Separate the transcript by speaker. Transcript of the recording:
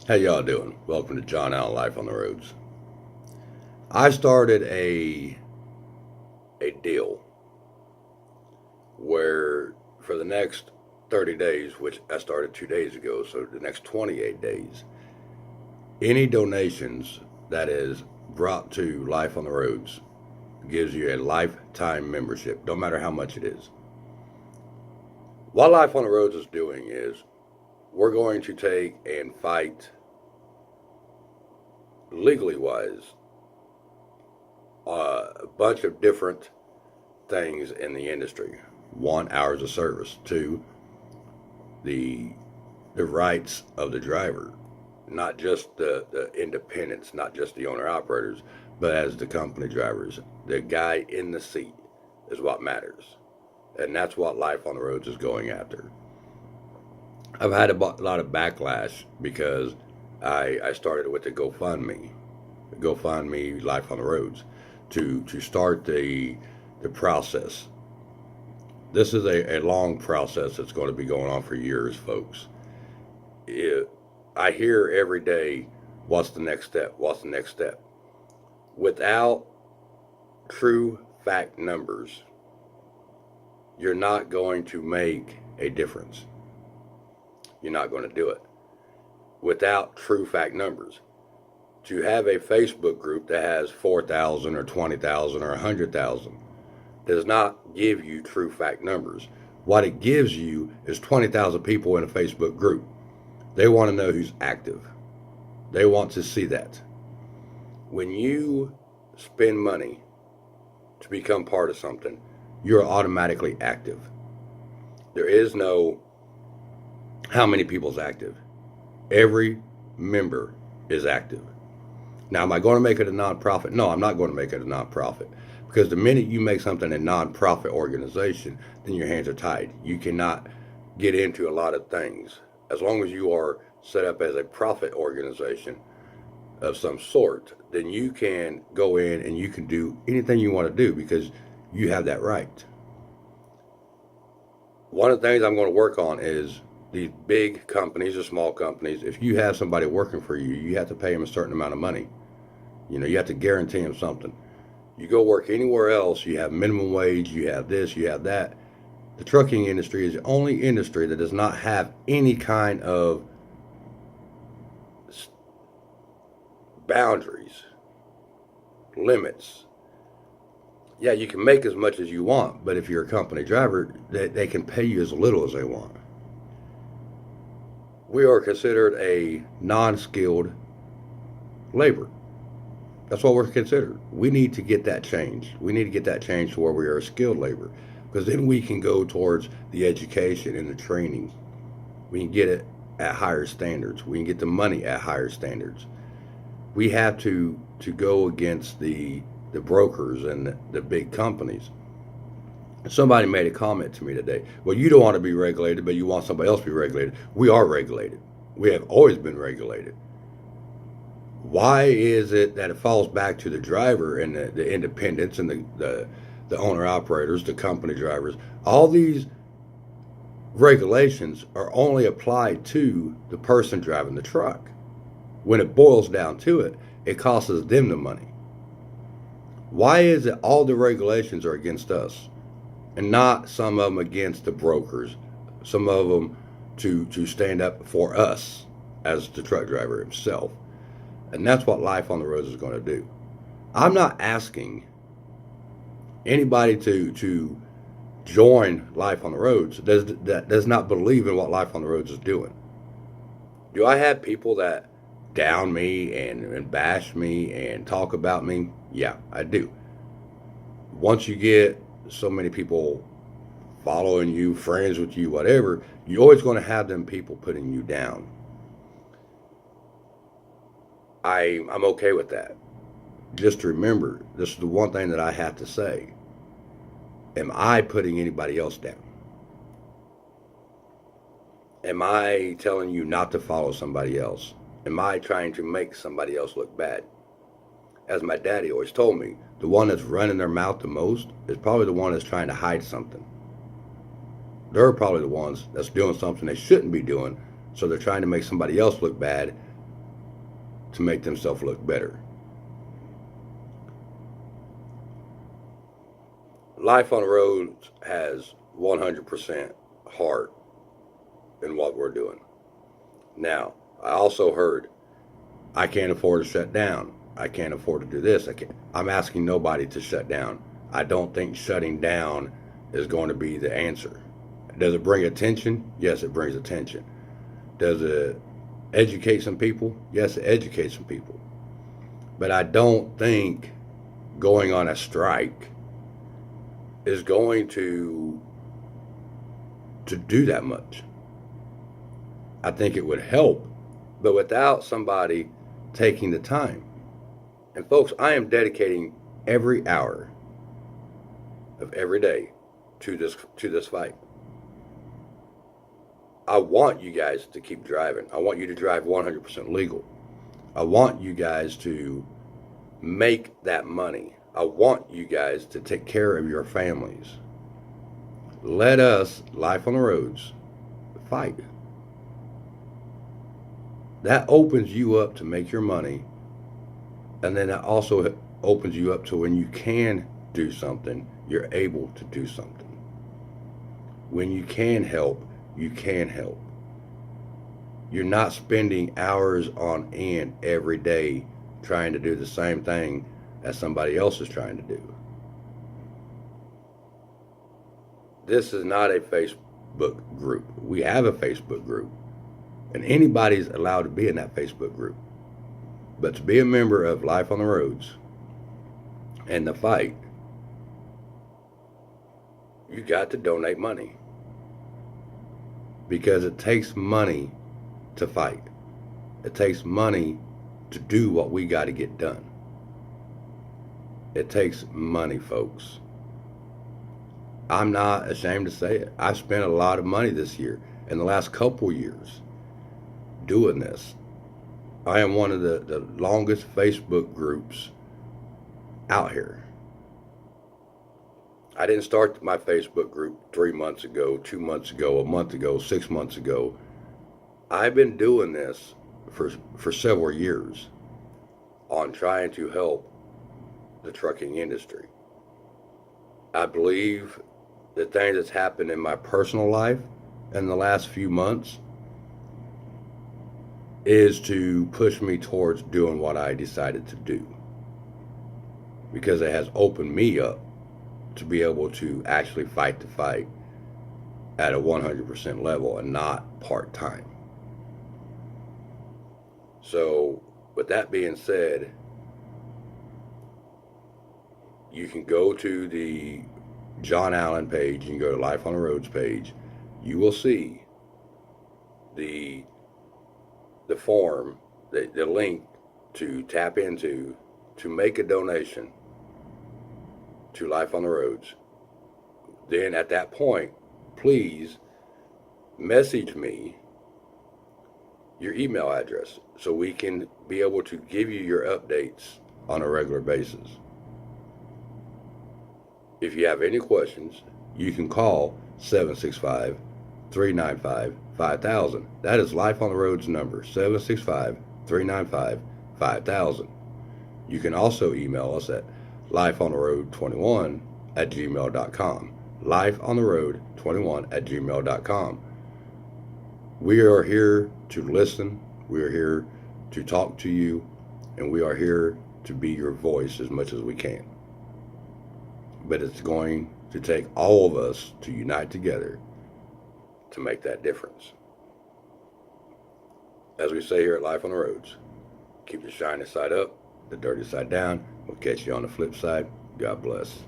Speaker 1: How y'all doing? Welcome to John Allen Life on the Roads. I started a deal where for the next 30 days, which I started 2 days ago, so the next 28 days, any donations that is brought to Life on the Roads gives you a lifetime membership, no matter how much it is. What Life on the Roads is doing is we're going to take and fight legally wise a bunch of different things in the industry. One, hours of service. Two, the rights of the driver, not just the independents, not just the owner operators, but as the company drivers. The guy in the seat is what matters. And that's what Life on the Roads is going after. I've had a lot of backlash because I started with the GoFundMe Life on the Roads to start the process. This is a long process that's going to be going on for years, folks. I hear every day, what's the next step? What's the next step? Without true fact numbers, you're not going to make a difference. You're not going to do it without true fact numbers. To have a Facebook group that has 4,000 or 20,000 or 100,000 does not give you true fact numbers. What it gives you is 20,000 people in a Facebook group. They want to know who's active. They want to see that. When you spend money to become part of something, you're automatically active. There is no how many people's active. Every member is active. Now, am I going to make it a nonprofit? No, I'm not going to make it a nonprofit, because the minute you make something a nonprofit organization, then your hands are tied. You cannot get into a lot of things. As long as you are set up as a profit organization of some sort, then you can go in and you can do anything you want to do because you have that right. One of the things I'm going to work on is these big companies or small companies. If you have somebody working for you, you have to pay them a certain amount of money. You have to guarantee them something. You go work anywhere else, you have minimum wage, you have this, you have that. The trucking industry is the only industry that does not have any kind of boundaries, limits. Yeah, you can make as much as you want, but if you're a company driver, they can pay you as little as they want. We are considered a non-skilled labor. That's what we're considered. We need to get that changed. We need to get that changed to where we are a skilled labor, because then we can go towards the education and the training. We can get it at higher standards. We can get the money at higher standards. We have to go against the brokers and the big companies. Somebody made a comment to me today. Well, you don't want to be regulated, but you want somebody else to be regulated. We are regulated. We have always been regulated. Why is it that it falls back to the driver and the independents and the owner operators, the company drivers? All these regulations are only applied to the person driving the truck. When it boils down to it, it costs them the money. Why is it all the regulations are against us and not some of them against the brokers, some of them to stand up for us as the truck driver himself? And that's what Life on the Roads is going to do. I'm not asking anybody to join Life on the Roads that does not believe in what Life on the Roads is doing. Do I have people that down me and bash me and talk about me? Yeah, I do. Once you get so many people following you, friends with you, whatever, you're always going to have them people putting you down. I'm okay with that. Just remember, this is the one thing that I have to say. Am I putting anybody else down? Am I telling you not to follow somebody else? Am I trying to make somebody else look bad? As my daddy always told me, the one that's running their mouth the most is probably the one that's trying to hide something. They're probably the ones that's doing something they shouldn't be doing, so they're trying to make somebody else look bad to make themselves look better. Life on the road has 100% heart in what we're doing. Now, I also heard, I can't afford to shut down. I can't afford to do this. I'm asking nobody to shut down. I don't think shutting down is going to be the answer. Does it bring attention? Yes, it brings attention. Does it educate some people? Yes, it educates some people. But I don't think going on a strike is going to do that much. I think it would help, but without somebody taking the time. And folks, I am dedicating every hour of every day to this fight. I want you guys to keep driving. I want you to drive 100% legal. I want you guys to make that money. I want you guys to take care of your families. Let us, Life on the Roads, fight. That opens you up to make your money, and then that also opens you up to when you can do something, you're able to do something. When you can help, you can help. You're not spending hours on end every day trying to do the same thing as somebody else is trying to do. This is not a Facebook group. We have a Facebook group, and anybody's allowed to be in that Facebook group. But to be a member of Life on the Roads and the fight, you got to donate money. Because it takes money to fight. It takes money to do what we got to get done. It takes money, folks. I'm not ashamed to say it. I've spent a lot of money this year, in the last couple years, doing this. I am one of the longest Facebook groups out here. I didn't start my Facebook group 3 months ago, 2 months ago, a month ago, 6 months ago. I've been doing this for several years on trying to help the trucking industry. I believe the thing that's happened in my personal life in the last few months is to push me towards doing what I decided to do, because it has opened me up to be able to actually fight the fight at a 100% level and not part-time. So with that being said, you can go to the John Allen page, you can go to Life on the Roads page. You will see the form, the link to tap into to make a donation to Life on the Roads. Then at that point, please message me your email address so we can be able to give you your updates on a regular basis. If you have any questions, you can call 765-395-5000. That is Life on the Road's number, 765-395-5000. You can also email us at lifeontheroad21@gmail.com. lifeontheroad21@gmail.com. We are here to listen. We are here to talk to you, and we are here to be your voice as much as we can. But it's going to take all of us to unite together to make that difference. As we say here at Life on the Roads, keep the shiny side up, the dirty side down. We'll catch you on the flip side. God bless.